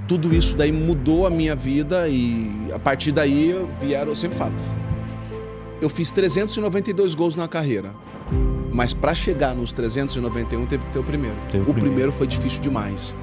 tudo isso daí mudou a minha vida e a partir daí eu sempre falo, eu fiz 392 gols na carreira, mas para chegar nos 391 teve que ter o primeiro. O primeiro foi difícil demais.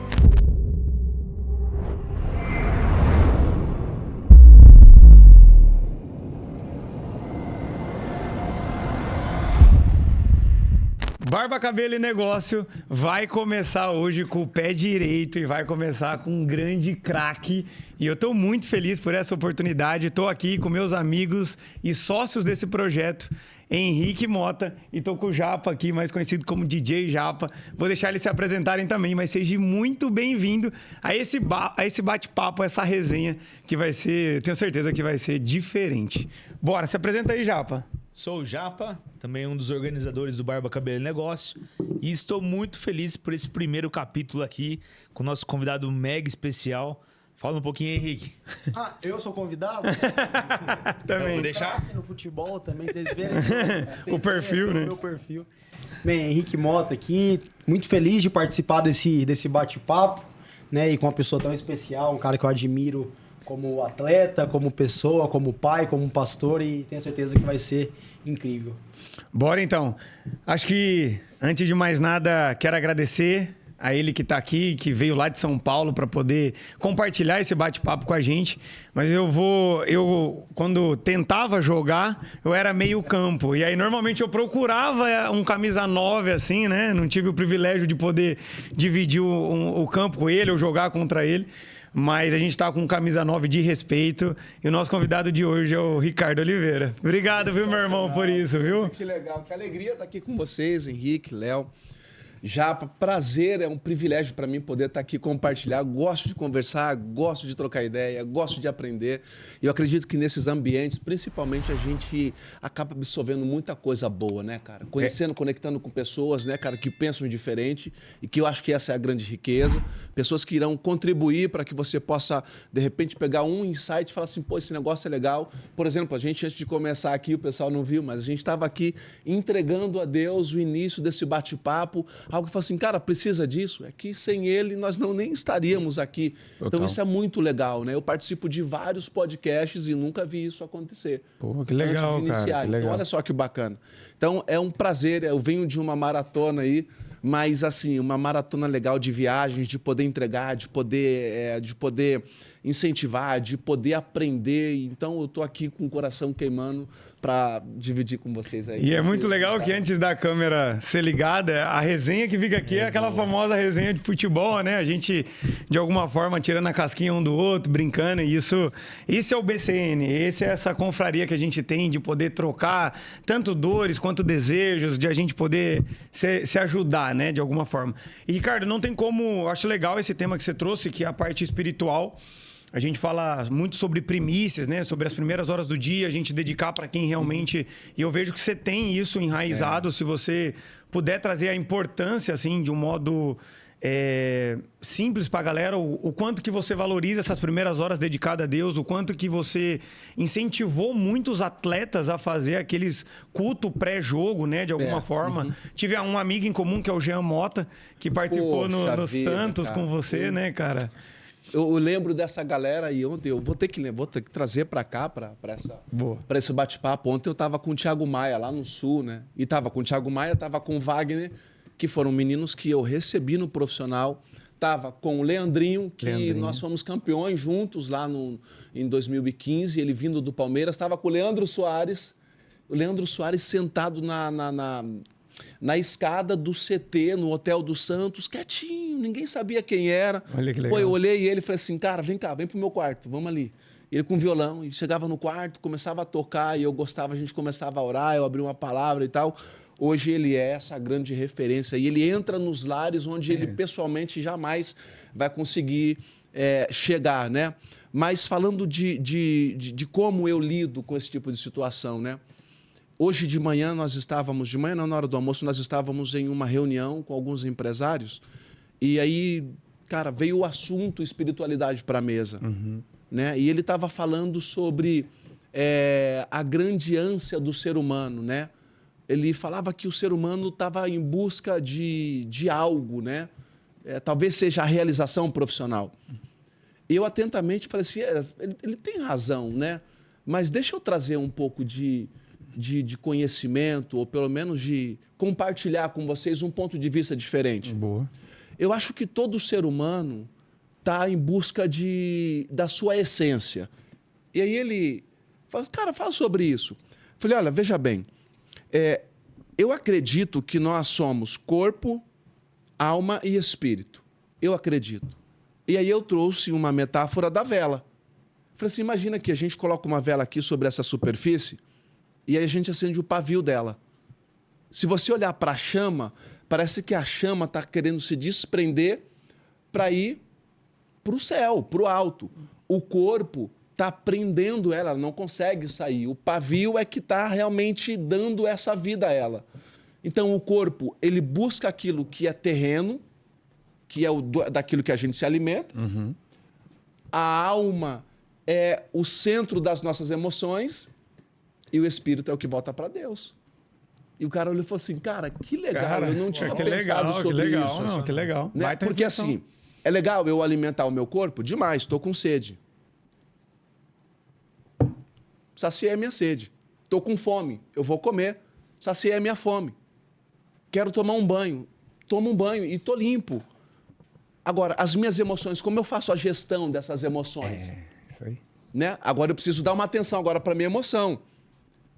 Barba, Cabelo e Negócio vai começar hoje com o pé direito e vai começar com um grande craque. E eu estou muito feliz por essa oportunidade. Estou aqui com meus amigos e sócios desse projeto, Henrique Mota, e estou com o Japa aqui, mais conhecido como DJ Japa. Vou deixar eles se apresentarem também, mas seja muito bem-vindo a esse bate-papo, essa resenha que vai ser, tenho certeza que vai ser diferente. Bora, se apresenta aí, Japa. Sou o Japa, também um dos organizadores do Barba, Cabelo e Negócio, e estou muito feliz por esse primeiro capítulo aqui com o nosso convidado mega especial. Fala um pouquinho, Henrique. Ah, eu sou convidado? Também. Vou deixar No futebol também, vocês verem. O perfil, né? O meu perfil. Bem, Henrique Mota aqui, muito feliz de participar desse bate-papo, né? E com uma pessoa tão especial, um cara que eu admiro como atleta, como pessoa, como pai, como pastor, e tenho certeza que vai ser incrível. Bora então. Acho que, antes de mais nada, quero agradecer a ele que está aqui, que veio lá de São Paulo para poder compartilhar esse bate-papo com a gente. Mas eu quando tentava jogar, eu era meio campo. E aí, normalmente, eu procurava um camisa 9, assim, né? Não tive o privilégio de poder dividir o campo com ele ou jogar contra ele. Mas a gente está com camisa 9 de respeito. E o nosso convidado de hoje é o Ricardo Oliveira. Obrigado, viu, meu irmão, por isso, viu? Que legal, que alegria estar aqui com vocês, Henrique, Léo. Japa, prazer, é um privilégio para mim poder estar aqui compartilhar. Gosto de conversar, gosto de trocar ideia, gosto de aprender. E eu acredito que nesses ambientes, principalmente, a gente acaba absorvendo muita coisa boa, né, cara? Conhecendo, conectando com pessoas, né, cara, que pensam diferente e que eu acho que essa é a grande riqueza. Pessoas que irão contribuir para que você possa, de repente, pegar um insight e falar assim, pô, esse negócio é legal. Por exemplo, a gente, antes de começar aqui, o pessoal não viu, mas a gente estava aqui entregando a Deus o início desse bate-papo. Algo que fala assim, cara, precisa disso? É que sem ele nós nem estaríamos aqui. Total. Então isso é muito legal, né? Eu participo de vários podcasts e nunca vi isso acontecer. Pô, que legal, antes de iniciar. cara. Que legal. Então olha só que bacana. Então é um prazer, eu venho de uma maratona aí, mas assim, uma maratona legal de viagens, de poder entregar, de poder incentivar, de poder aprender. Então eu tô aqui com o coração queimando para dividir com vocês aí. E é muito legal que antes da câmera ser ligada, a resenha que fica aqui é aquela famosa resenha de futebol, né? A gente, de alguma forma, tirando a casquinha um do outro, brincando. E isso é o BCN, essa é essa confraria que a gente tem de poder trocar tanto dores quanto desejos, de a gente poder se ajudar, né? De alguma forma. E, Ricardo, não tem como... Acho legal esse tema que você trouxe, que é a parte espiritual. A gente fala muito sobre primícias, né? Sobre as primeiras horas do dia, a gente dedicar para quem realmente... E eu vejo que você tem isso enraizado, se você puder trazer a importância, assim, de um modo simples para a galera, o quanto que você valoriza essas primeiras horas dedicadas a Deus, o quanto que você incentivou muitos atletas a fazer aqueles culto pré-jogo, né? De alguma forma. Tive um amigo em comum, que é o Jean Mota, que participou no Santos, cara, com você, né, cara? Eu lembro dessa galera e ontem eu vou ter que trazer para cá, para esse bate-papo. Ontem eu estava com o Thiago Maia lá no Sul, né? E estava com o Thiago Maia, estava com o Wagner, que foram meninos que eu recebi no profissional. Estava com o Leandrinho, que nós fomos campeões juntos lá em 2015, ele vindo do Palmeiras. Estava com o Leandro Soares sentado na escada do CT, no Hotel do Santos, quietinho, ninguém sabia quem era. Olha que legal. Pô, eu olhei ele e falei assim, cara, vem cá, vem pro meu quarto, vamos ali. Ele com violão, e chegava no quarto, começava a tocar, e eu gostava, a gente começava a orar, eu abria uma palavra e tal. Hoje ele é essa grande referência, e ele entra nos lares onde ele pessoalmente jamais vai conseguir chegar, né? Mas falando de como eu lido com esse tipo de situação, né? Hoje de manhã na hora do almoço, nós estávamos em uma reunião com alguns empresários e aí, cara, veio o assunto espiritualidade para a mesa, né? E ele estava falando sobre a grande ânsia do ser humano, né? Ele falava que o ser humano estava em busca de algo, né? Talvez seja a realização profissional. E eu atentamente falei assim, ele tem razão, né? Mas deixa eu trazer um pouco de conhecimento, ou pelo menos de compartilhar com vocês um ponto de vista diferente. Boa. Eu acho que todo ser humano está em busca da sua essência. E aí ele fala, cara, fala sobre isso. Eu falei, olha, veja bem, eu acredito que nós somos corpo, alma e espírito. Eu acredito. E aí eu trouxe uma metáfora da vela. Falei assim, imagina que a gente coloca uma vela aqui sobre essa superfície e aí a gente acende o pavio dela. Se você olhar para a chama, parece que a chama está querendo se desprender para ir para o céu, para o alto. O corpo está prendendo ela não consegue sair. O pavio é que está realmente dando essa vida a ela. Então, o corpo, ele busca aquilo que é terreno, que é daquilo que a gente se alimenta. Uhum. A alma é o centro das nossas emoções e o espírito é o que volta para Deus. E o cara olhou e falou assim, cara, que legal, Cara, eu não tinha que pensado legal, sobre que legal, isso. não, que legal. Né? Baita Porque reflexão. assim, é legal eu alimentar o meu corpo? Demais, estou com sede. Saciei a minha sede. Estou com fome, eu vou comer. Saciei a minha fome. Quero tomar um banho. Tomo um banho e estou limpo. Agora, as minhas emoções, como eu faço a gestão dessas emoções? Isso aí. Né? Agora eu preciso dar uma atenção agora para minha emoção.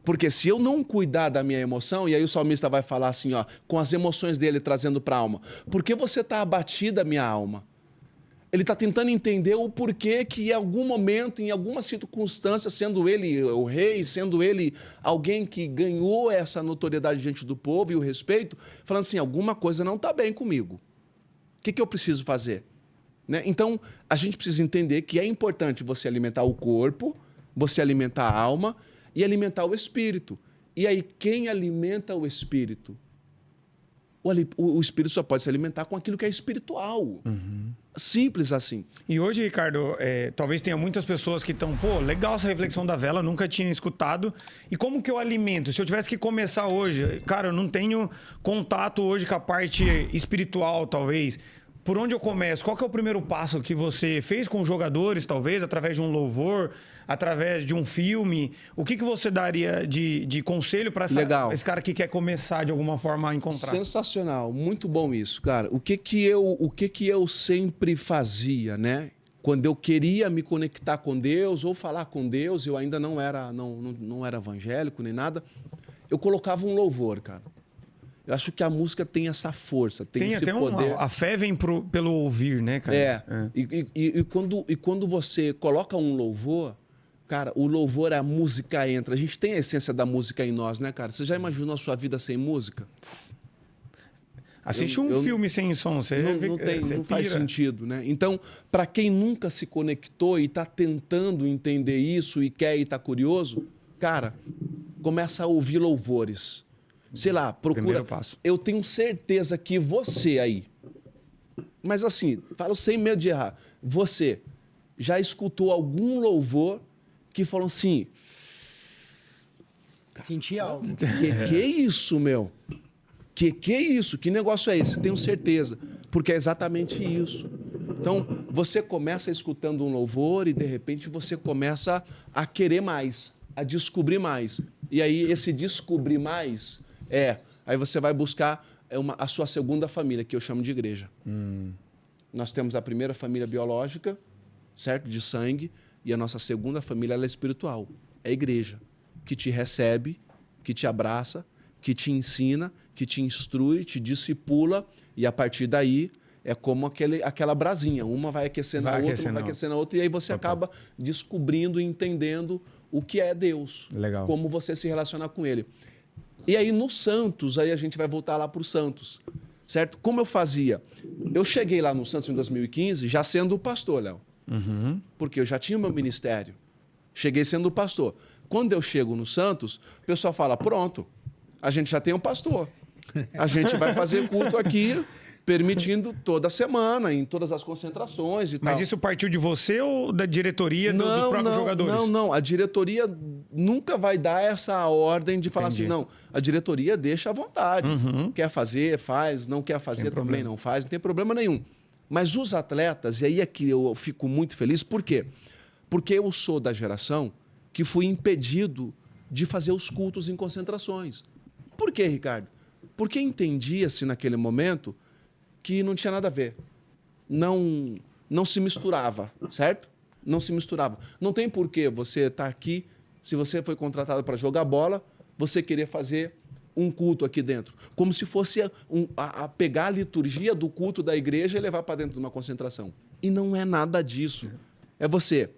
Porque se eu não cuidar da minha emoção, e aí o salmista vai falar assim, ó, com as emoções dele trazendo para a alma. Por que você está abatida, minha alma? Ele está tentando entender o porquê que em algum momento, em alguma circunstância, sendo ele o rei, sendo ele alguém que ganhou essa notoriedade diante do povo e o respeito, falando assim, alguma coisa não está bem comigo. O que eu preciso fazer? Né? Então, a gente precisa entender que é importante você alimentar o corpo, você alimentar a alma e alimentar o espírito. E aí, quem alimenta o espírito? O espírito só pode se alimentar com aquilo que é espiritual. Uhum. Simples assim. E hoje, Ricardo, talvez tenha muitas pessoas que estão, pô, legal essa reflexão da vela, nunca tinha escutado. E como que eu alimento? Se eu tivesse que começar hoje, cara, eu não tenho contato hoje com a parte espiritual, talvez. Por onde eu começo? Qual que é o primeiro passo que você fez com os jogadores, talvez, através de um louvor, através de um filme? O que você daria de conselho para esse cara que quer começar de alguma forma a encontrar? Sensacional, muito bom isso, cara. O que eu sempre fazia, né? Quando eu queria me conectar com Deus ou falar com Deus, eu ainda não era evangélico nem nada, eu colocava um louvor, cara. Eu acho que a música tem essa força, tem esse poder. A fé vem pelo ouvir, né, cara? E quando você coloca um louvor, cara, o louvor, a música entra. A gente tem a essência da música em nós, né, cara? Você já imaginou a sua vida sem música? Assiste um filme sem som, não faz sentido, né? Então, para quem nunca se conectou e está tentando entender isso e quer e está curioso, cara, começa a ouvir louvores. Sei lá, procura. Passo. Eu tenho certeza que você aí, mas assim, falo sem medo de errar, você já escutou algum louvor que falou assim... Senti algo. Que é isso, meu? Que é isso? Que negócio é esse? Tenho certeza. Porque é exatamente isso. Então, você começa escutando um louvor e, de repente, você começa a querer mais, a descobrir mais. E aí, esse descobrir mais... Aí você vai buscar a sua segunda família, que eu chamo de igreja. Nós temos a primeira família biológica, certo? De sangue, e a nossa segunda família ela é espiritual. É a igreja, que te recebe, que te abraça, que te ensina, que te instrui, te discipula, e a partir daí é como aquela brasinha. Uma vai aquecendo a outra, vai aquecendo a outra, e aí você acaba descobrindo e entendendo o que é Deus. Legal. Como você se relaciona com Ele. E aí, no Santos, aí a gente vai voltar lá para o Santos, certo? Como eu fazia? Eu cheguei lá no Santos em 2015 já sendo o pastor, Léo. Uhum. Porque eu já tinha o meu ministério. Cheguei sendo o pastor. Quando eu chego no Santos, o pessoal fala, pronto, a gente já tem um pastor. A gente vai fazer culto aqui, permitindo toda semana, em todas as concentrações e tal. Mas isso partiu de você ou da diretoria dos próprios jogadores? Não. A diretoria nunca vai dar essa ordem de falar assim, não. A diretoria deixa à vontade. Quer fazer, faz. Não quer fazer, também não faz. Não tem problema nenhum. Mas os atletas, e aí é que eu fico muito feliz, por quê? Porque eu sou da geração que fui impedido de fazer os cultos em concentrações. Por quê, Ricardo? Porque entendia-se naquele momento que não tinha nada a ver. Não se misturava, certo? Não se misturava. Não tem porquê você estar aqui, se você foi contratado para jogar bola, você querer fazer um culto aqui dentro. Como se fosse pegar a liturgia do culto da igreja e levar para dentro de uma concentração. E não é nada disso. É você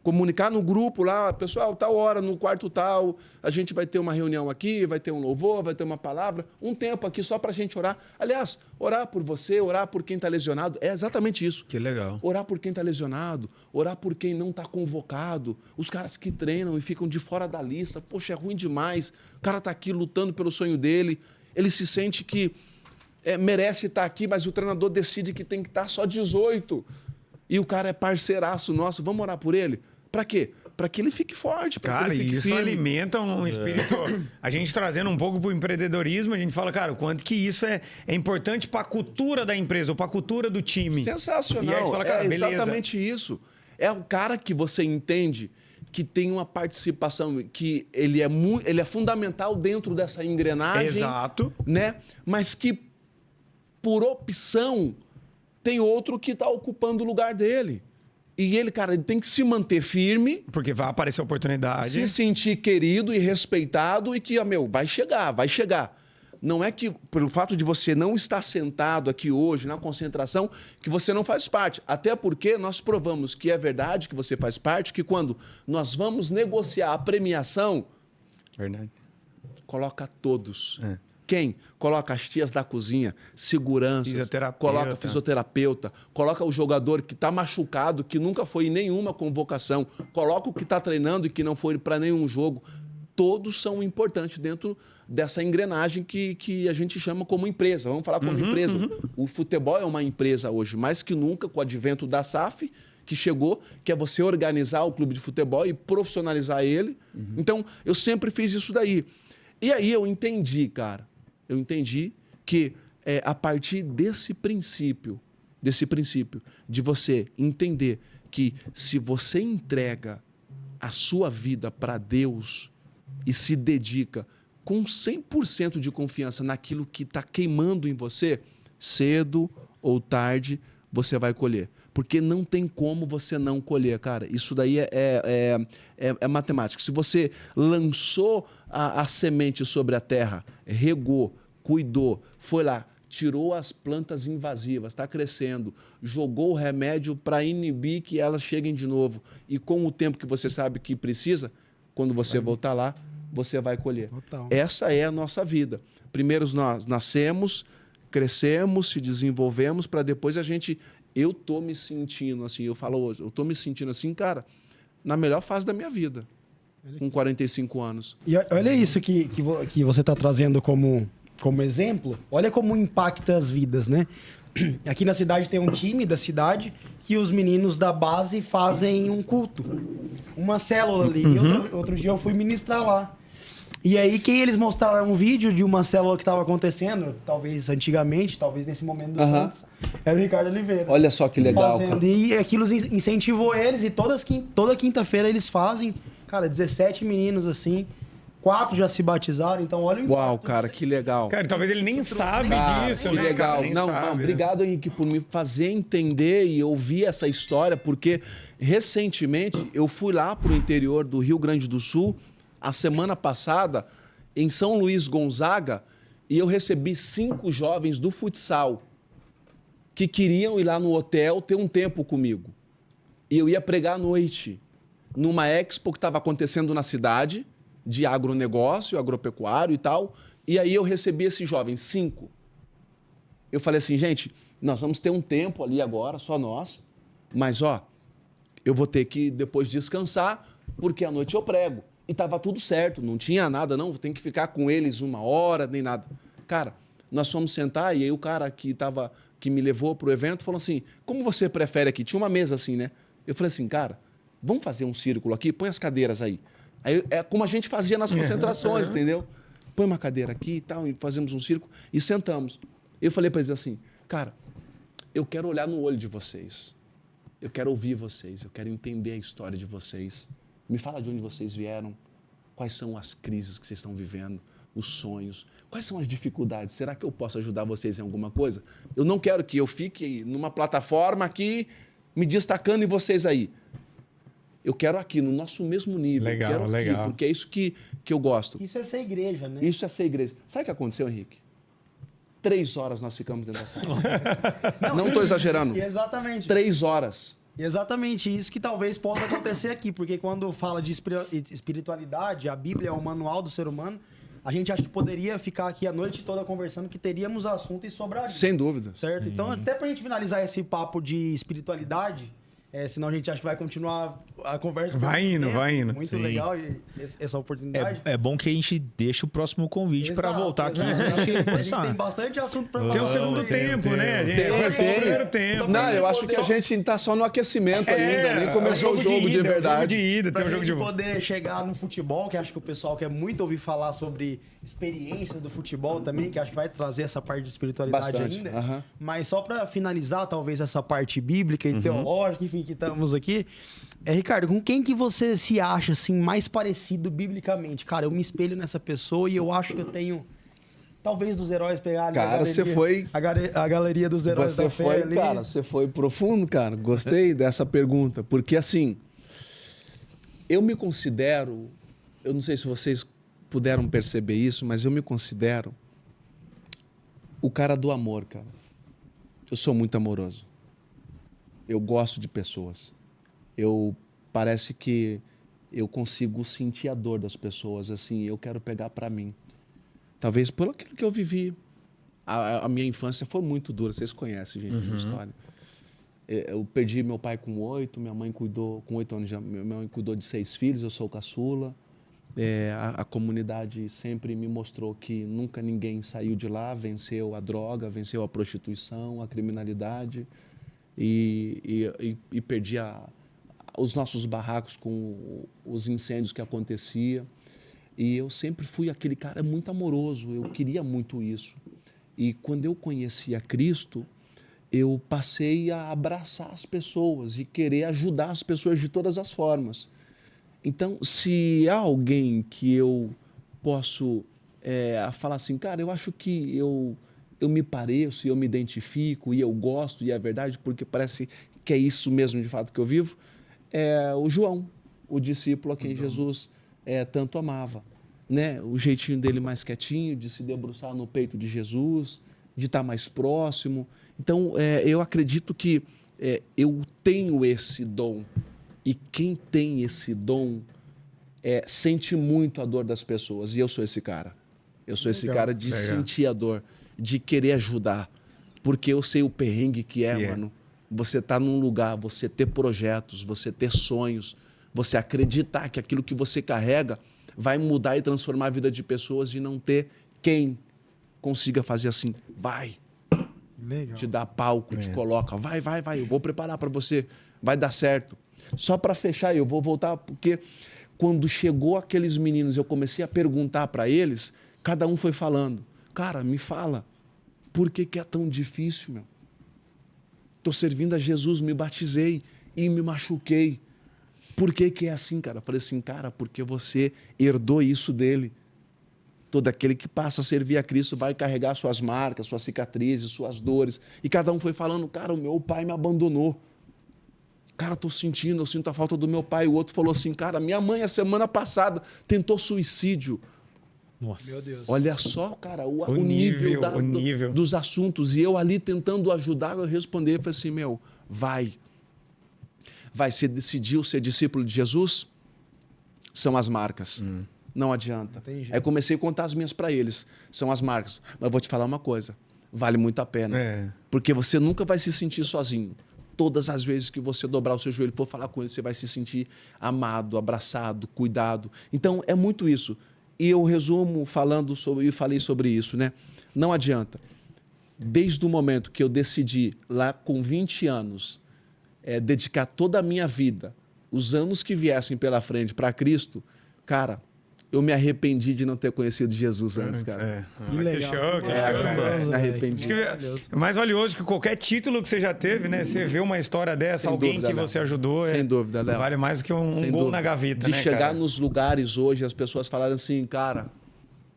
comunicar no grupo lá, pessoal, tal hora, no quarto tal, a gente vai ter uma reunião aqui, vai ter um louvor, vai ter uma palavra, um tempo aqui só para a gente orar. Aliás, orar por você, orar por quem está lesionado, é exatamente isso. Que legal. Orar por quem está lesionado, orar por quem não está convocado, os caras que treinam e ficam de fora da lista, poxa, é ruim demais, o cara está aqui lutando pelo sonho dele, ele se sente que merece estar aqui, mas o treinador decide que tem que estar só 18. E o cara é parceiraço nosso, vamos orar por ele? Para quê? Para que ele fique forte, para que Cara, ele fique isso firme. alimenta um espírito... A gente trazendo um pouco pro empreendedorismo, a gente fala, cara, o quanto que isso é importante para a cultura da empresa, ou para a cultura do time. Sensacional. E aí você fala, cara, beleza. Exatamente isso. É o cara que você entende que tem uma participação, que ele é fundamental dentro dessa engrenagem. Exato. Né? Mas que, por opção, tem outro que está ocupando o lugar dele. E ele, cara, ele tem que se manter firme. Porque vai aparecer oportunidade. Se sentir querido e respeitado e que, vai chegar, vai chegar. Não é que, pelo fato de você não estar sentado aqui hoje na concentração, que você não faz parte. Até porque nós provamos que é verdade que você faz parte, que quando nós vamos negociar a premiação, Verdade. coloca todos. Quem? Coloca as tias da cozinha, segurança, coloca fisioterapeuta, coloca o jogador que está machucado, que nunca foi em nenhuma convocação, coloca o que está treinando e que não foi para nenhum jogo. Todos são importantes dentro dessa engrenagem que a gente chama como empresa. Vamos falar como empresa. O futebol é uma empresa hoje, mais que nunca, com o advento da SAF, que chegou, que é você organizar o clube de futebol e profissionalizar ele. Então, eu sempre fiz isso daí. E aí eu entendi, cara, que a partir desse princípio, de você entender que se você entrega a sua vida para Deus e se dedica com 100% de confiança naquilo que está queimando em você, cedo ou tarde você vai colher. Porque não tem como você não colher, cara. Isso daí é matemática. Se você lançou a semente sobre a terra, regou, cuidou, foi lá, tirou as plantas invasivas, está crescendo, jogou o remédio para inibir que elas cheguem de novo. E com o tempo que você sabe que precisa, quando você voltar lá, você vai colher. Total. Essa é a nossa vida. Primeiro nós nascemos, crescemos, se desenvolvemos, para depois a gente... Eu tô me sentindo assim, eu falo hoje, eu tô me sentindo assim, cara, na melhor fase da minha vida, com 45 anos. E olha isso que você está trazendo como exemplo. Olha como impacta as vidas, né? Aqui na cidade tem um time da cidade que os meninos da base fazem um culto. Uma célula ali. E outro dia eu fui ministrar lá. E aí, quem eles mostraram um vídeo de uma célula que estava acontecendo, talvez antigamente, talvez nesse momento do Santos, era o Ricardo Oliveira. Olha só que legal, cara. E aquilo incentivou eles, e toda quinta-feira eles fazem, cara, 17 meninos assim, 4 já se batizaram, então olha o impacto. Uau, cara, que legal. Cara, talvez ele nem sabe disso, que né? legal. Cara, nem Não, sabe, obrigado, Henrique, por me fazer entender e ouvir essa história, porque recentemente eu fui lá para o interior do Rio Grande do Sul, a semana passada, em São Luís Gonzaga, e eu recebi 5 jovens do futsal que queriam ir lá no hotel ter um tempo comigo. E eu ia pregar à noite, numa expo que estava acontecendo na cidade, de agronegócio, agropecuário e tal, e aí eu recebi esses jovens, 5. Eu falei assim, gente, nós vamos ter um tempo ali agora, só nós, mas eu vou ter que depois descansar, porque à noite eu prego. E estava tudo certo, não tinha nada, não, tem que ficar com eles 1 hora, nem nada. Cara, nós fomos sentar e aí o cara que me levou para o evento falou assim, como você prefere aqui? Tinha uma mesa assim, né? Eu falei assim, cara, vamos fazer um círculo aqui? Põe as cadeiras aí. Aí é como a gente fazia nas concentrações, entendeu? Põe uma cadeira aqui e tal, e fazemos um círculo e sentamos. Eu falei para eles assim, cara, eu quero olhar no olho de vocês. Eu quero ouvir vocês, eu quero entender a história de vocês. Me fala de onde vocês vieram, quais são as crises que vocês estão vivendo, os sonhos, quais são as dificuldades. Será que eu posso ajudar vocês em alguma coisa? Eu não quero que eu fique numa plataforma aqui me destacando e vocês aí. Eu quero aqui, no nosso mesmo nível. Legal, eu quero legal. aqui, porque é isso que eu gosto. Isso é ser igreja, né? Isso é ser igreja. Sabe o que aconteceu, Henrique? 3 horas nós ficamos dentro da sala. Não estou exagerando. Exatamente. 3 horas. Exatamente isso que talvez possa acontecer aqui, porque quando fala de espiritualidade, a Bíblia é o manual do ser humano, a gente acha que poderia ficar aqui a noite toda conversando, que teríamos assunto e sobraria. Sem dúvida. Certo? Então, até pra gente finalizar esse papo de espiritualidade, senão a gente acha que vai continuar a conversa. Vai por muito indo, tempo. vai indo. Muito Sim. legal essa oportunidade. É bom que a gente deixe o próximo convite para Exato, voltar aqui. exato. Né? A gente tem bastante assunto pra falar. Tem o segundo tempo, né? A gente vai falar o primeiro tempo. Não, eu acho que a gente está só no aquecimento ainda, nem começou o jogo de ida, o jogo verdade. de ida, Pra tem o jogo de gente volta. poder chegar no futebol, que acho que o pessoal quer muito ouvir falar sobre experiências do futebol também, que acho que vai trazer essa parte de espiritualidade Bastante, ainda. aham. Mas só pra finalizar, talvez, essa parte bíblica e teológica, enfim, que estamos aqui. Ricardo, com quem que você se acha, assim, mais parecido biblicamente? Cara, eu me espelho nessa pessoa e eu acho que eu tenho... Talvez dos heróis pegar ali Cara, você foi... a galeria dos heróis Você da fé foi, ali. cara, você foi profundo, cara. Gostei dessa pergunta, porque assim, eu me considero, eu não sei se vocês puderam perceber isso, mas eu me considero o cara do amor, cara. Eu sou muito amoroso. Eu gosto de pessoas. Parece que eu consigo sentir a dor das pessoas, assim, eu quero pegar para mim. Talvez por aquilo que eu vivi. A minha infância foi muito dura, vocês conhecem, gente, a minha história. Eu perdi meu pai com 8, minha mãe cuidou, com 8 anos, minha mãe cuidou de 6 filhos, eu sou o caçula. A comunidade sempre me mostrou que nunca ninguém saiu de lá, venceu a droga, venceu a prostituição, a criminalidade e perdi os nossos barracos com os incêndios que acontecia. E eu sempre fui aquele cara muito amoroso, eu queria muito isso. E quando eu conheci a Cristo, eu passei a abraçar as pessoas e querer ajudar as pessoas de todas as formas. Então, se há alguém que eu posso falar assim, cara, eu acho que eu me pareço, eu me identifico e eu gosto e é verdade, porque parece que é isso mesmo de fato que eu vivo, é o João, o discípulo a quem Jesus tanto amava. Né? O jeitinho dele mais quietinho, de se debruçar no peito de Jesus, de estar mais próximo. Então, eu acredito que eu tenho esse dom. E quem tem esse dom sente muito a dor das pessoas. E eu sou esse cara. Eu sou esse cara de sentir a dor, de querer ajudar. Porque eu sei o perrengue que mano. Você tá num lugar, você ter projetos, você ter sonhos, você acreditar que aquilo que você carrega vai mudar e transformar a vida de pessoas e não ter quem consiga fazer assim. Vai. Legal. Te dá palco, te coloca. Vai, eu vou preparar para você. Vai dar certo. Só para fechar, eu vou voltar, porque quando chegou aqueles meninos, eu comecei a perguntar para eles, cada um foi falando. Cara, me fala, por que é tão difícil, meu? Tô servindo a Jesus, me batizei e me machuquei. Por que é assim, cara? Eu falei assim, cara, porque você herdou isso dele. Todo aquele que passa a servir a Cristo vai carregar suas marcas, suas cicatrizes, suas dores. E cada um foi falando, cara, o meu pai me abandonou. Cara, eu sinto a falta do meu pai. O outro falou assim, cara, minha mãe a semana passada tentou suicídio. Nossa. Meu Deus. Olha só, cara, o nível, nível dos assuntos. E eu ali tentando ajudar, eu respondi, eu falei assim, vai. Você decidiu ser discípulo de Jesus? São as marcas. Não adianta. Entendi. Aí eu comecei a contar as minhas para eles. São as marcas. Mas eu vou te falar uma coisa. Vale muito a pena. Porque você nunca vai se sentir sozinho. Todas as vezes que você dobrar o seu joelho e for falar com ele, você vai se sentir amado, abraçado, cuidado. Então, é muito isso. E eu resumo falei sobre isso, né? Não adianta. Desde o momento que eu decidi, lá com 20 anos, dedicar toda a minha vida, os anos que viessem pela frente para Cristo, cara, eu me arrependi de não ter conhecido Jesus antes, cara. É. Que legal. show, que É, show, cara, velho. me arrependi. É mais valioso que qualquer título que você já teve, né? Você vê uma história dessa, Sem alguém dúvida, que Léo. você ajudou. Sem dúvida, Léo. Vale mais do que um Sem gol dúvida. na gaveta, de né, chegar cara? nos lugares hoje, as pessoas falarem assim, cara,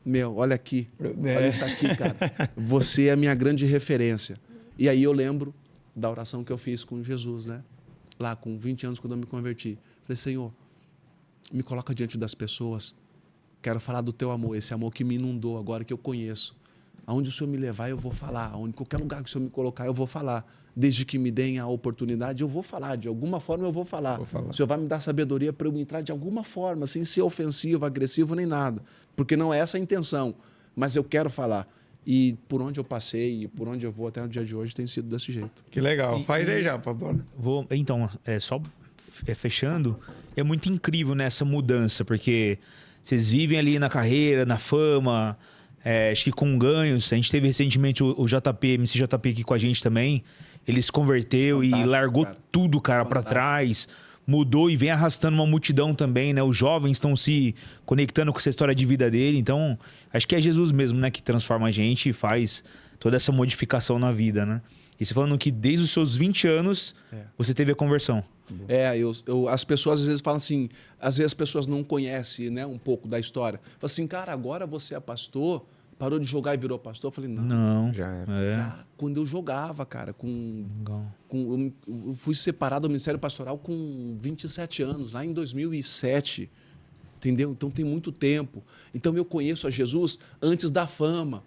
meu, olha aqui, olha isso aqui, cara. Você é a minha grande referência. E aí eu lembro da oração que eu fiz com Jesus, né? Lá com 20 anos, quando eu me converti. Falei, Senhor, me coloca diante das pessoas. Quero falar do teu amor, esse amor que me inundou agora, que eu conheço. Aonde o Senhor me levar, eu vou falar. Aonde qualquer lugar que o Senhor me colocar, eu vou falar. Desde que me deem a oportunidade, eu vou falar. De alguma forma, eu vou falar. O Senhor vai me dar sabedoria para eu entrar de alguma forma, sem ser ofensivo, agressivo, nem nada. Porque não é essa a intenção. Mas eu quero falar. E por onde eu passei e por onde eu vou até no dia de hoje tem sido desse jeito. Que legal. Faz aí já, por favor. Então, fechando, é muito incrível nessa mudança, porque vocês vivem ali na carreira, na fama, acho que com ganhos. A gente teve recentemente o JP, MC JP aqui com a gente também. Ele se converteu e Fantástico, largou cara. tudo, cara, pra Fantástico. trás. Mudou e vem arrastando uma multidão também, né? Os jovens estão se conectando com essa história de vida dele. Então, acho que é Jesus mesmo, né? Que transforma a gente e faz toda essa modificação na vida, né? E você falando que desde os seus 20 anos, você teve a conversão. As pessoas às vezes falam assim, às vezes as pessoas não conhecem, né, um pouco da história. Falam assim, cara, agora você é pastor, parou de jogar e virou pastor? Eu falei, não. Já era. Já quando eu jogava, cara, eu fui separado do Ministério Pastoral com 27 anos, lá em 2007, entendeu? Então tem muito tempo. Então eu conheço a Jesus antes da fama.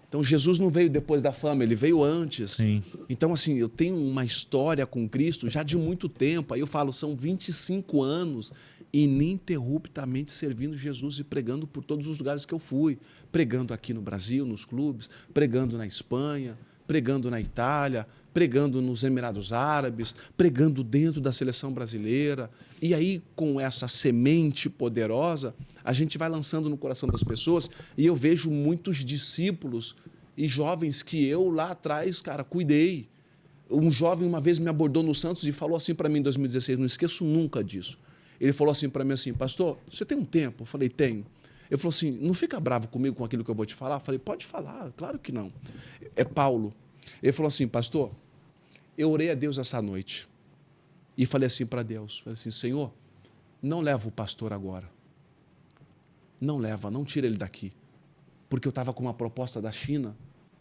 Então Jesus não veio depois da fama, ele veio antes. Sim. Então assim, eu tenho uma história com Cristo já de muito tempo. Aí eu falo, são 25 anos ininterruptamente servindo Jesus e pregando por todos os lugares que eu fui. Pregando aqui no Brasil, nos clubes, pregando na Espanha, pregando na Itália, pregando nos Emirados Árabes, pregando dentro da seleção brasileira. E aí, com essa semente poderosa, a gente vai lançando no coração das pessoas e eu vejo muitos discípulos e jovens que eu lá atrás, cara, cuidei. Um jovem uma vez me abordou no Santos e falou assim para mim em 2016, não esqueço nunca disso. Ele falou assim para mim assim, pastor, você tem um tempo? Eu falei, tenho. Ele falou assim, não fica bravo comigo com aquilo que eu vou te falar? Eu falei, pode falar, claro que não. É Paulo. Ele falou assim, pastor, eu orei a Deus essa noite e falei assim para Deus, falei assim, Senhor, não leva o pastor agora. Não leva, não tira ele daqui. Porque eu estava com uma proposta da China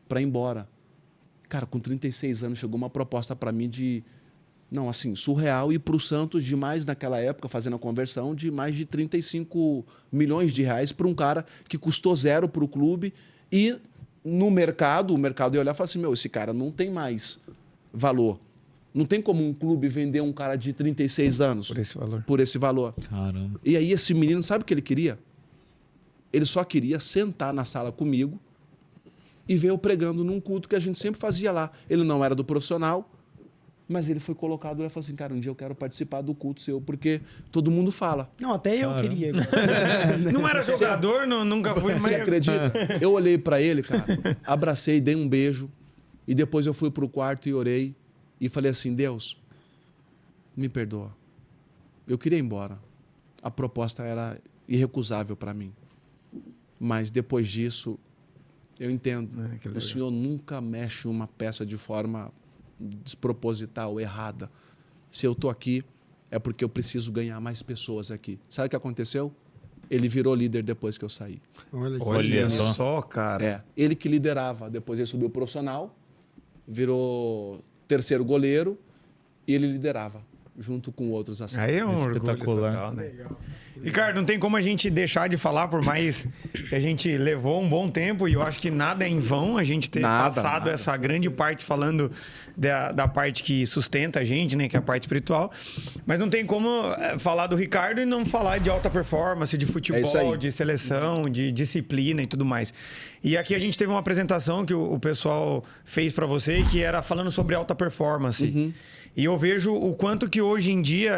para ir embora. Cara, com 36 anos chegou uma proposta para mim de, não, assim, surreal, e para o Santos de mais, naquela época, fazendo a conversão, de mais de 35 milhões de reais para um cara que custou zero para o clube e no mercado, o mercado ia olhar e falar assim, meu, esse cara não tem mais valor. Não tem como um clube vender um cara de 36 anos Por esse valor. por esse valor. Caramba. E aí esse menino, sabe o que ele queria? Ele só queria sentar na sala comigo e ver eu pregando num culto que a gente sempre fazia lá. Ele não era do profissional, mas ele foi colocado lá e falou assim, cara, um dia eu quero participar do culto seu, porque todo mundo fala. Não, até eu queria. Não era jogador, nunca fui, mas... Você acredita? Eu olhei para ele, cara, abracei, dei um beijo, e depois eu fui pro quarto e orei, e falei assim, Deus, me perdoa. Eu queria ir embora. A proposta era irrecusável para mim. Mas depois disso, eu entendo. O Senhor nunca mexe uma peça de forma desproposital, errada. Se eu estou aqui, é porque eu preciso ganhar mais pessoas aqui. Sabe o que aconteceu? Ele virou líder depois que eu saí. Olha só, cara. Ele que liderava. Depois ele subiu profissional, virou terceiro goleiro e ele liderava, junto com outros assim. Aí é um orgulho Espetacular. total, né? Ricardo, não tem como a gente deixar de falar, por mais que a gente levou um bom tempo, e eu acho que nada é em vão a gente ter passado essa grande parte falando da parte que sustenta a gente, né? Que é a parte espiritual. Mas não tem como falar do Ricardo e não falar de alta performance, de futebol, de seleção, de disciplina e tudo mais. E aqui a gente teve uma apresentação que o pessoal fez para você, que era falando sobre alta performance. E eu vejo o quanto que hoje em dia,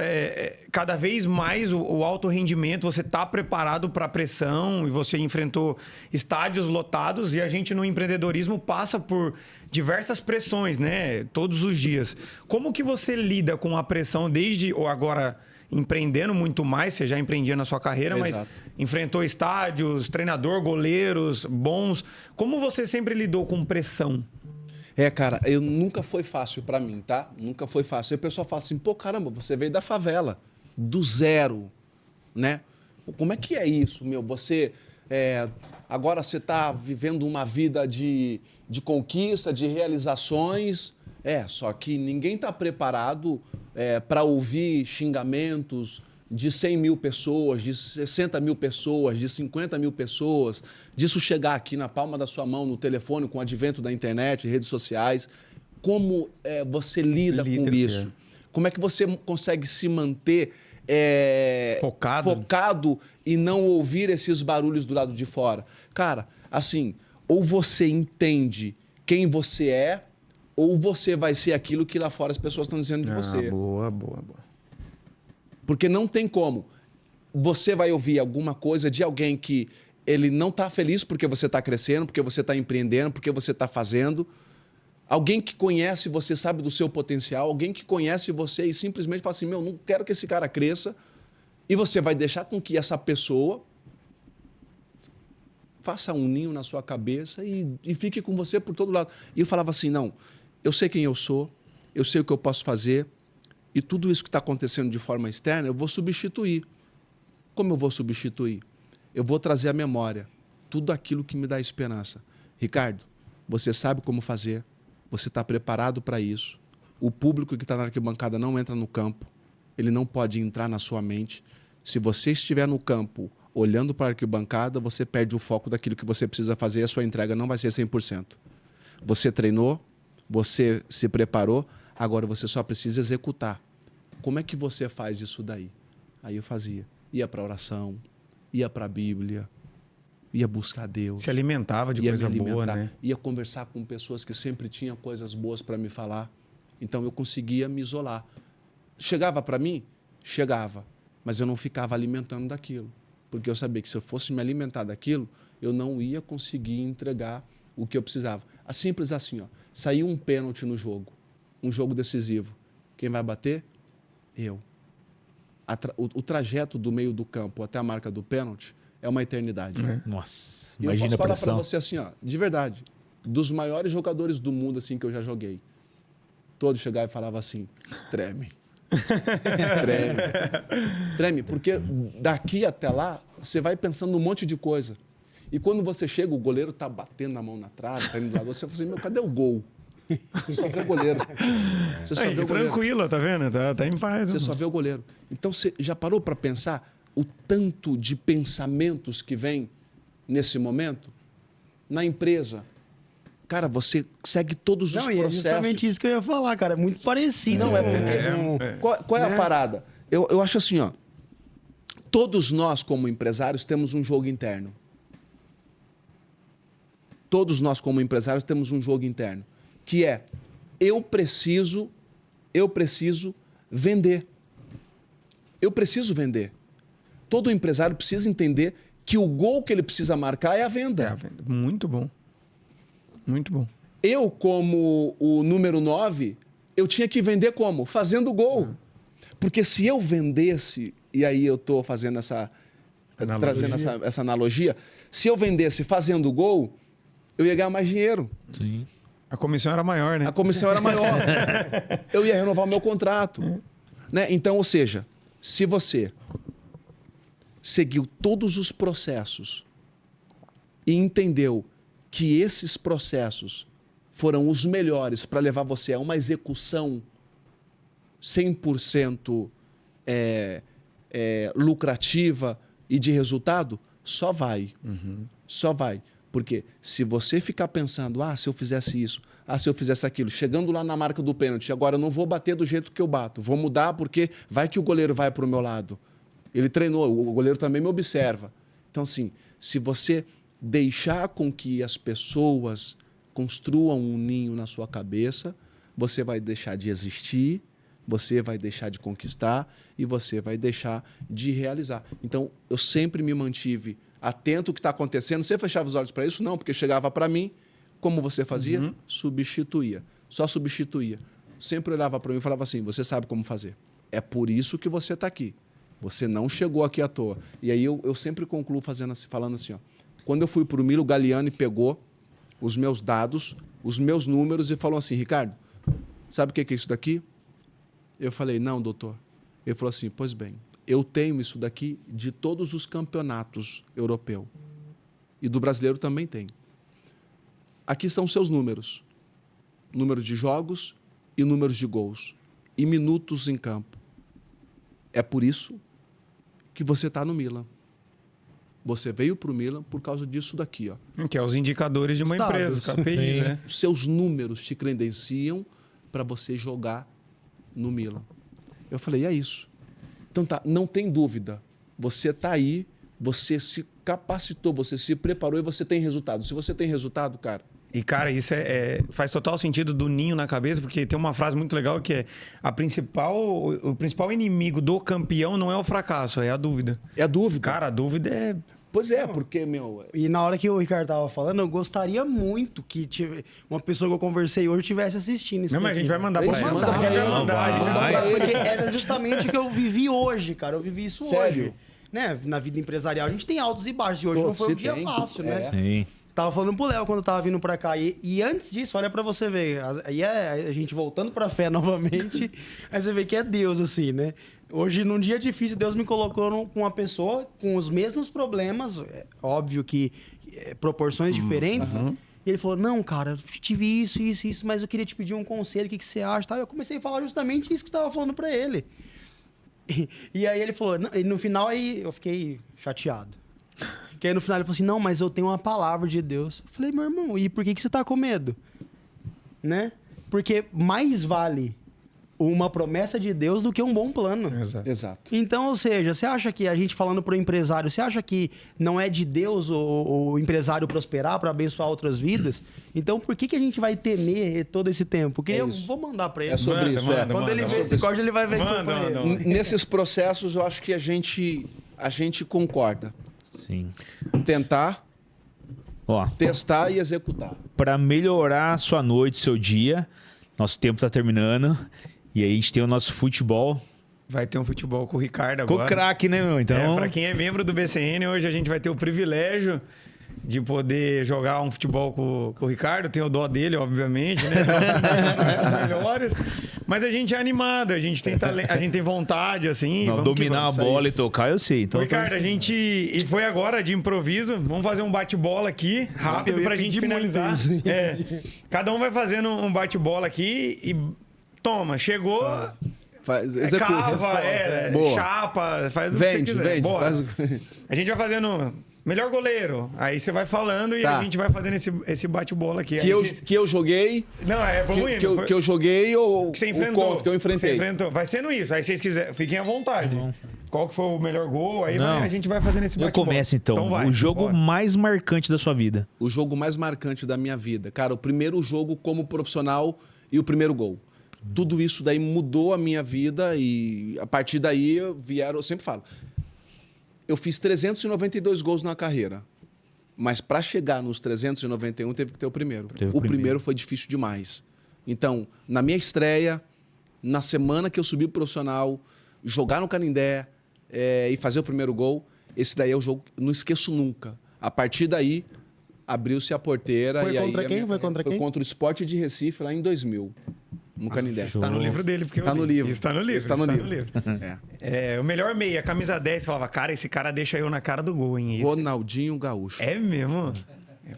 cada vez mais o alto rendimento, você está preparado para a pressão e você enfrentou estádios lotados e a gente no empreendedorismo passa por diversas pressões, né? Todos os dias. Como que você lida com a pressão desde, ou agora empreendendo muito mais, você já empreendia na sua carreira, mas Exato. enfrentou estádios, treinador, goleiros bons. Como você sempre lidou com pressão? Cara, nunca foi fácil pra mim, tá? Nunca foi fácil. Aí o pessoal fala assim, pô, caramba, você veio da favela, do zero, né? Como é que é isso, meu? Você, agora você tá vivendo uma vida de conquista, de realizações. Só que ninguém tá preparado para ouvir xingamentos de 100 mil pessoas, de 60 mil pessoas, de 50 mil pessoas, disso chegar aqui na palma da sua mão, no telefone, com o advento da internet, redes sociais. Como você lida com isso? Como é que você consegue se manter focado e não ouvir esses barulhos do lado de fora? Cara, assim, ou você entende quem você é, ou você vai ser aquilo que lá fora as pessoas estão dizendo de você. Boa. Porque não tem como. Você vai ouvir alguma coisa de alguém que ele não está feliz porque você está crescendo, porque você está empreendendo, porque você está fazendo. Alguém que conhece você, sabe do seu potencial. Alguém que conhece você e simplesmente fala assim, não quero que esse cara cresça. E você vai deixar com que essa pessoa faça um ninho na sua cabeça e fique com você por todo lado. E eu falava assim, não, eu sei quem eu sou, eu sei o que eu posso fazer, e tudo isso que está acontecendo de forma externa, eu vou substituir. Como eu vou substituir? Eu vou trazer à memória tudo aquilo que me dá esperança. Ricardo, você sabe como fazer, você está preparado para isso. O público que está na arquibancada não entra no campo, ele não pode entrar na sua mente. Se você estiver no campo olhando para a arquibancada, você perde o foco daquilo que você precisa fazer e a sua entrega não vai ser 100%. Você treinou, você se preparou, agora você só precisa executar. Como é que você faz isso daí? Aí eu fazia. Ia para a oração, ia para a Bíblia, ia buscar Deus. Se alimentava de coisa boa, né? Ia conversar com pessoas que sempre tinham coisas boas para me falar. Então eu conseguia me isolar. Chegava para mim? Chegava. Mas eu não ficava alimentando daquilo. Porque eu sabia que se eu fosse me alimentar daquilo, eu não ia conseguir entregar o que eu precisava. Simples assim, ó. Saiu um pênalti no jogo. Um jogo decisivo. Quem vai bater? Eu. O trajeto do meio do campo até a marca do pênalti é uma eternidade. Nossa, E eu imagina posso a falar pressão. para você assim, ó, de verdade, dos maiores jogadores do mundo assim que eu já joguei, todos chegavam e falavam assim, treme. Treme, porque daqui até lá, você vai pensando um monte de coisa. E quando você chega, o goleiro tá batendo a mão na trave, tá indo do lado, você fala assim, meu, cadê o gol? Você só vê o goleiro. Você só vê o goleiro. Tranquilo, tá vendo? Tá em paz. Você só vê o goleiro. Então, você já parou para pensar o tanto de pensamentos que vem nesse momento? Na empresa. Cara, você segue todos os Não, e é processos. justamente isso que eu ia falar, cara. É muito parecido. Não, porque... Qual é a parada? Eu acho assim, ó. Todos nós, como empresários, temos um jogo interno. Todos nós, como empresários, temos um jogo interno. Que é, eu preciso vender. Eu preciso vender. Todo empresário precisa entender que o gol que ele precisa marcar é a venda. Muito bom. Muito bom. Eu, como o número 9, eu tinha que vender como? Fazendo gol. Porque se eu vendesse, e aí eu estou fazendo trazendo essa analogia, se eu vendesse fazendo gol, eu ia ganhar mais dinheiro. Sim. A comissão era maior, né? A comissão era maior. Eu ia renovar o meu contrato. Né? Então, ou seja, se você seguiu todos os processos e entendeu que esses processos foram os melhores para levar você a uma execução 100% lucrativa e de resultado, só vai. Só vai. Porque se você ficar pensando, se eu fizesse isso, se eu fizesse aquilo, chegando lá na marca do pênalti, agora eu não vou bater do jeito que eu bato, vou mudar porque vai que o goleiro vai para o meu lado. Ele treinou, o goleiro também me observa. Então, assim, se você deixar com que as pessoas construam um ninho na sua cabeça, você vai deixar de existir, você vai deixar de conquistar e você vai deixar de realizar. Então, eu sempre me mantive atento ao que está acontecendo. Você fechava os olhos para isso? Não, porque chegava para mim, como você fazia? Substituía. Só substituía. Sempre olhava para mim e falava assim, você sabe como fazer. É por isso que você está aqui. Você não chegou aqui à toa. E aí eu sempre concluo falando assim, ó. Quando eu fui para o Milo, o Galliani pegou os meus dados, os meus números e falou assim, Ricardo, sabe o que é isso daqui? Eu falei, não, doutor. Ele falou assim, pois bem, eu tenho isso daqui de todos os campeonatos europeus. E do brasileiro também tem. Aqui são seus números. Números de jogos e números de gols. E minutos em campo. É por isso que você está no Milan. Você veio para o Milan por causa disso daqui, ó. Que é os indicadores de uma empresa, os KPIs, né? Os seus números te credenciam para você jogar no Milan. Eu falei, é isso. Então tá, não tem dúvida. Você está aí, você se capacitou, você se preparou e você tem resultado. Se você tem resultado, cara... E, cara, isso faz total sentido do ninho na cabeça, porque tem uma frase muito legal que é o principal inimigo do campeão não é o fracasso, é a dúvida. É a dúvida. Cara, a dúvida é... Pois é, porque, meu... E na hora que o Ricardo tava falando, eu gostaria muito que uma pessoa que eu conversei hoje estivesse assistindo isso. Não, mas a gente vai mandar pra ele. Manda pra ele. Vai. Porque era justamente o que eu vivi hoje, cara. Eu vivi isso Sério? hoje. Né? Na vida empresarial, a gente tem altos e baixos. E hoje Pô, não foi um dia tem. fácil, né? Sim. Tava falando pro Léo quando eu tava vindo pra cá. E antes disso, olha pra você ver. Aí a gente voltando pra fé novamente. Aí você vê que é Deus, assim, né? Hoje, num dia difícil, Deus me colocou com uma pessoa com os mesmos problemas. É óbvio que proporções diferentes. E ele falou, não, cara, eu tive isso, mas eu queria te pedir um conselho, o que você acha? Tá? Eu comecei a falar justamente isso que você tava falando pra ele. E aí ele falou... E no final, aí eu fiquei chateado. Que aí no final ele falou assim, não, mas eu tenho uma palavra de Deus. Eu falei, meu irmão, e por que você tá com medo? Né? Porque mais vale uma promessa de Deus do que um bom plano. Exato. Então, ou seja, você acha que a gente falando pro empresário, você acha que não é de Deus o empresário prosperar para abençoar outras vidas? Então, por que a gente vai temer todo esse tempo? Porque eu vou mandar para ele. É sobre isso. Quando ele ver esse corte, ele vai ver que foi pra ele. Nesses processos, eu acho que a gente concorda. Sim. Tentar, Ó, testar e executar. para melhorar a sua noite, seu dia, nosso tempo tá terminando. E aí a gente tem o nosso futebol. Vai ter um futebol com o Ricardo Com agora. o craque, né, meu? Então, Pra quem é membro do BCN, hoje a gente vai ter o privilégio de poder jogar um futebol com o Ricardo. Tem o dó dele, obviamente, né? Melhores. Mas a gente é animado, a gente tem talento, a gente tem vontade, assim. não, vamos que dominar a vamos. bola e tocar, eu sei. Então, Ô, Ricardo, a gente... E foi agora, de improviso. Vamos fazer um bate-bola aqui, rápido, pra gente finalizar. Cada um vai fazendo um bate-bola aqui e... Toma, chegou... Executa. Cava, Boa. chapa, faz o que você quiser. Vende. Bora. Faz... A gente vai fazendo melhor goleiro. Aí você vai falando e Tá. a gente vai fazendo esse bate-bola aqui. Que eu joguei... Não, vamos indo. Que eu joguei ou Que você enfrentou. que eu enfrentei. Você enfrentou. Vai sendo isso. Aí vocês quiserem, fiquem à vontade. Qual que foi o melhor gol? Aí Não. a gente vai fazendo esse eu bate-bola. começo então. Vai, o jogo bora. mais marcante da sua vida. O jogo mais marcante da minha vida. Cara, o primeiro jogo como profissional e o primeiro gol. Tudo isso daí mudou a minha vida e a partir daí eu sempre falo, eu fiz 392 gols na carreira, mas para chegar nos 391 teve que ter o primeiro. O primeiro foi difícil demais. Então, na minha estreia, na semana que eu subi pro profissional, jogar no Canindé e fazer o primeiro gol, esse daí é o jogo que não esqueço nunca. A partir daí, abriu-se a porteira. Foi e contra aí, quem? Foi contra quem? Foi contra o Sport de Recife, lá em 2000. No Canindé. Está no livro dele, porque Tá no livro. Está no livro. Está no livro. O melhor meia, camisa 10, você falava, cara, esse cara deixa eu na cara do gol, hein? Esse... Ronaldinho Gaúcho. É mesmo?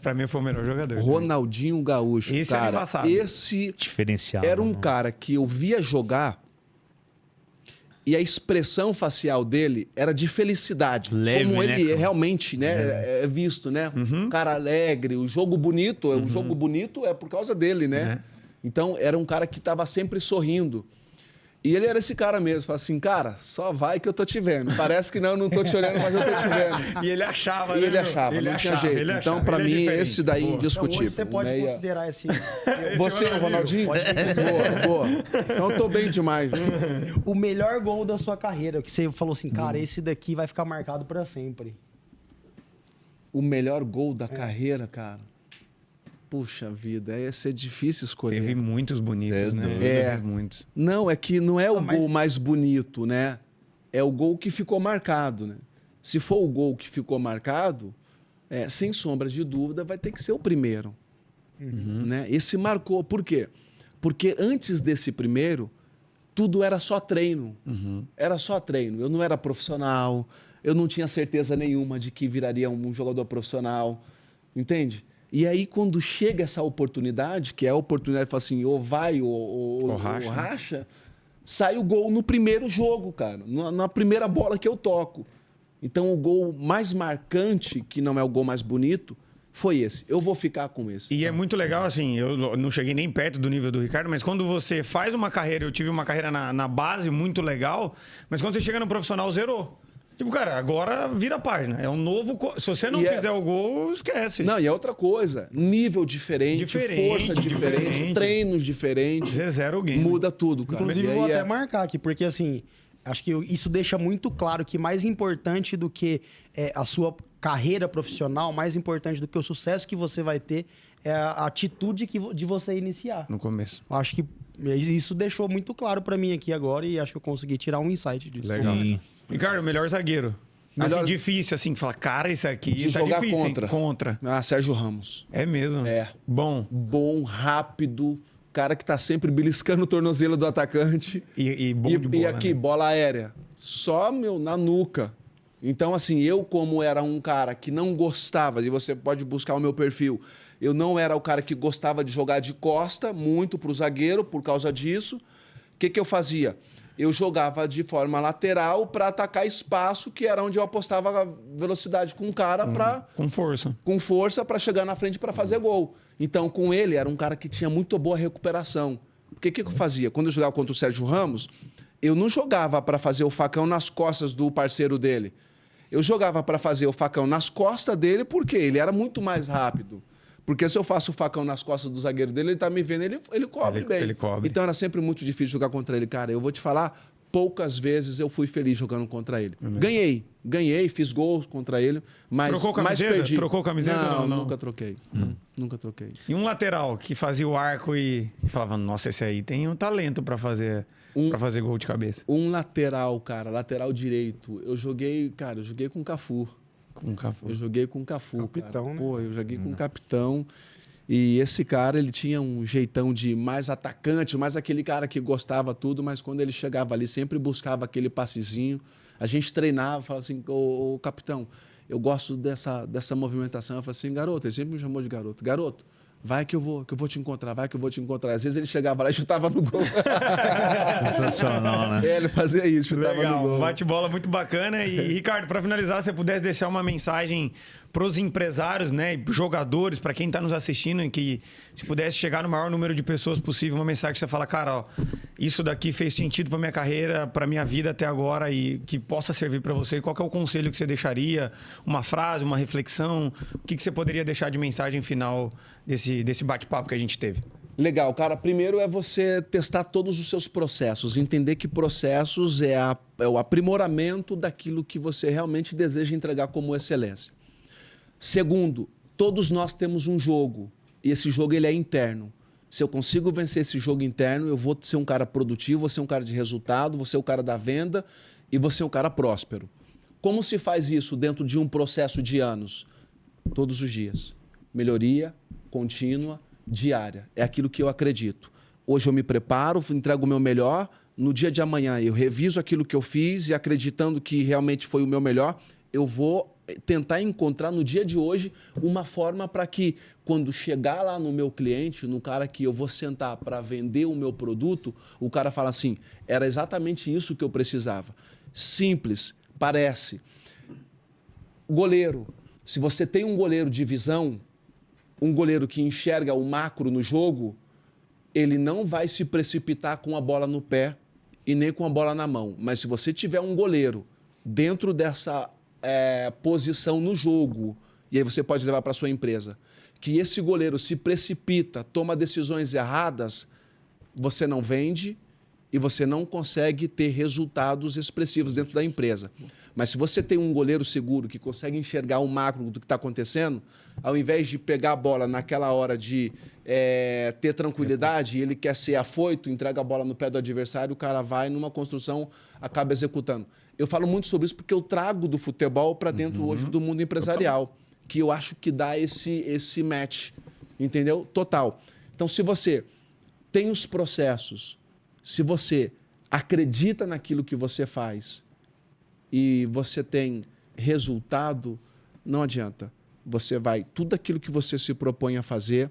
Pra mim foi o melhor jogador. Ronaldinho Gaúcho. Esse era cara, embaçado. esse Diferencial. era um né? cara que eu via jogar e a expressão facial dele era de felicidade. Leve, como né, ele cara? realmente, né, é visto, né? Um cara alegre, o jogo bonito, o jogo bonito é por causa dele, né? Então, era um cara que estava sempre sorrindo. E ele era esse cara mesmo. Falava assim, cara, só vai que eu tô te vendo. Parece que não tô te olhando, mas eu tô te vendo. E ele achava, E né? ele achava, não tinha jeito. ele Então, achava. pra Ele é mim, diferente. esse daí Boa. Então, indiscutível. hoje você pode Meia- considerar esse... Você, o Ronaldinho? Boa. Então, eu tô bem demais. o melhor gol da sua carreira, que você falou assim, cara, esse daqui vai ficar marcado pra sempre. O melhor gol da carreira, cara. Puxa vida, ia ser difícil escolher. Teve muitos bonitos, né? É. Teve muitos. Não, é que não é o gol mais bonito, né? É o gol que ficou marcado, né? Se for o gol que ficou marcado, sem sombra de dúvida, vai ter que ser o primeiro. Né? Esse marcou. Por quê? Porque antes desse primeiro, tudo era só treino. Era só treino. Eu não era profissional, eu não tinha certeza nenhuma de que viraria um jogador profissional. Entende? E aí, quando chega essa oportunidade, que é a oportunidade de falar assim, ou vai ou racha, sai o gol no primeiro jogo, cara. Na primeira bola que eu toco. Então, o gol mais marcante, que não é o gol mais bonito, foi esse. Eu vou ficar com esse. E é muito legal, assim, eu não cheguei nem perto do nível do Ricardo, mas quando você faz uma carreira, eu tive uma carreira na base muito legal, mas quando você chega no profissional, zerou. Tipo, cara, agora vira a página. É um novo... Se você não fizer o gol, esquece. Não, e é outra coisa. Nível diferente, força diferente, treinos diferentes. Você zera o game. Muda tudo, cara. Inclusive, vou até marcar aqui, porque assim... Acho que isso deixa muito claro que mais importante do que a sua carreira profissional, mais importante do que o sucesso que você vai ter, é a atitude de você iniciar. No começo. Acho que isso deixou muito claro pra mim aqui agora e acho que eu consegui tirar um insight disso. Legal. Ricardo, melhor zagueiro. Assim, difícil, assim, falar, cara, isso aqui de tá jogar difícil. Contra. Contra. Sérgio Ramos. É mesmo? É. Bom. Bom, rápido, cara que tá sempre beliscando o tornozelo do atacante. E bom de bola, E aqui, né? bola aérea. Só, na nuca. Então, assim, eu como era um cara que não gostava, e você pode buscar o meu perfil, eu não era o cara que gostava de jogar de costa, muito pro zagueiro, por causa disso. O que eu fazia? Eu jogava de forma lateral para atacar espaço, que era onde eu apostava a velocidade com o cara para... Com força. Com força para chegar na frente para fazer gol. Então, com ele, era um cara que tinha muito boa recuperação. Porque o que eu fazia? Quando eu jogava contra o Sérgio Ramos, eu não jogava para fazer o facão nas costas do parceiro dele. Eu jogava para fazer o facão nas costas dele, porque ele era muito mais rápido. Porque se eu faço o facão nas costas do zagueiro dele, ele tá me vendo, ele cobre bem. Ele cobre. Então era sempre muito difícil jogar contra ele. Cara, eu vou te falar, poucas vezes eu fui feliz jogando contra ele. Ganhei, fiz gols contra ele, mas Trocou camiseta? perdi. Trocou camiseta? Não, Não. nunca troquei. Nunca troquei. E um lateral que fazia o arco e falava, nossa, esse aí tem um talento para fazer gol de cabeça. Um lateral, cara, lateral direito. Eu joguei com o Cafu. Com o Cafu. Eu joguei com o Cafu, Capitão, cara. né? Pô, eu joguei com o capitão. E esse cara, ele tinha um jeitão de mais atacante, mais aquele cara que gostava tudo, mas quando ele chegava ali, sempre buscava aquele passezinho. A gente treinava, falava assim, ô capitão, eu gosto dessa movimentação. Eu falei assim, garoto, ele sempre me chamou de garoto. Garoto, vai que eu vou te encontrar, vai que eu vou te encontrar. Às vezes ele chegava lá e chutava no gol. Sensacional, né? Ele fazia isso, chutava Legal, no gol. bate-bola muito bacana. E, Ricardo, para finalizar, se você pudesse deixar uma mensagem para os empresários, né, jogadores, para quem está nos assistindo, em que se pudesse chegar no maior número de pessoas possível, uma mensagem que você fala, cara, ó, isso daqui fez sentido para minha carreira, para minha vida até agora e que possa servir para você. Qual que é o conselho que você deixaria? Uma frase, uma reflexão? O que você poderia deixar de mensagem final desse bate-papo que a gente teve? Legal, cara. Primeiro é você testar todos os seus processos, entender que processos é o aprimoramento daquilo que você realmente deseja entregar como excelência. Segundo, todos nós temos um jogo e esse jogo ele é interno. Se eu consigo vencer esse jogo interno, eu vou ser um cara produtivo, vou ser um cara de resultado, vou ser o cara da venda e vou ser um cara próspero. Como se faz isso dentro de um processo de anos? Todos os dias. Melhoria contínua, diária. É aquilo que eu acredito. Hoje eu me preparo, entrego o meu melhor. No dia de amanhã eu reviso aquilo que eu fiz e acreditando que realmente foi o meu melhor, eu vou tentar encontrar no dia de hoje uma forma para que quando chegar lá no meu cliente, no cara que eu vou sentar para vender o meu produto, o cara fala assim, era exatamente isso que eu precisava. Simples, parece. Goleiro. Se você tem um goleiro de visão, um goleiro que enxerga o macro no jogo, ele não vai se precipitar com a bola no pé e nem com a bola na mão. Mas se você tiver um goleiro dentro dessa posição no jogo, e aí você pode levar para sua empresa, que esse goleiro se precipita, toma decisões erradas, você não vende e você não consegue ter resultados expressivos dentro da empresa. Mas se você tem um goleiro seguro que consegue enxergar o macro do que está acontecendo, ao invés de pegar a bola naquela hora de ter tranquilidade, ele quer ser afoito, entrega a bola no pé do adversário, o cara vai numa construção, acaba executando. Eu falo muito sobre isso porque eu trago do futebol para dentro hoje do mundo empresarial, que eu acho que dá esse match, entendeu? Total. Então, se você tem os processos, se você acredita naquilo que você faz e você tem resultado, não adianta. Você vai, tudo aquilo que você se propõe a fazer,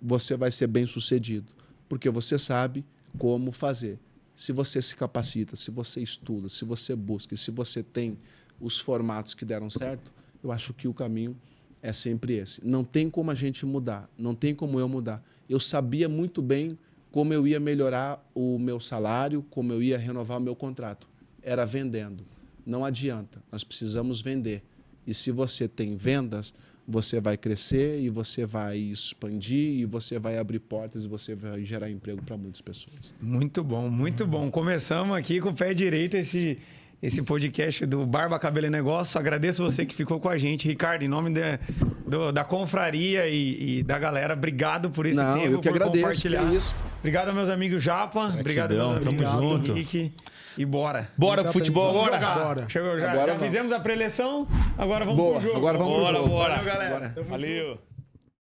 você vai ser bem-sucedido, porque você sabe como fazer. Se você se capacita, se você estuda, se você busca, se você tem os formatos que deram certo, eu acho que o caminho é sempre esse. Não tem como a gente mudar, não tem como eu mudar. Eu sabia muito bem como eu ia melhorar o meu salário, como eu ia renovar o meu contrato. Era vendendo. Não adianta, nós precisamos vender. E se você tem vendas, você vai crescer e você vai expandir e você vai abrir portas e você vai gerar emprego para muitas pessoas. Muito bom, muito bom. Começamos aqui com o pé direito esse podcast do Barba, Cabelo e Negócio. Agradeço você que ficou com a gente. Ricardo, em nome da confraria e da galera, obrigado por esse tempo, eu que por agradeço, compartilhar. que é isso. Obrigado aos meus amigos Japa. Obrigado aos meus amigos tamo junto. Henrique. E bora. Bora pro futebol agora? Bora. Chegou, já Agora já vamos. fizemos a preleção, agora vamos pro jogo. Agora vamos pro jogo. Valeu, galera. Bora. Valeu.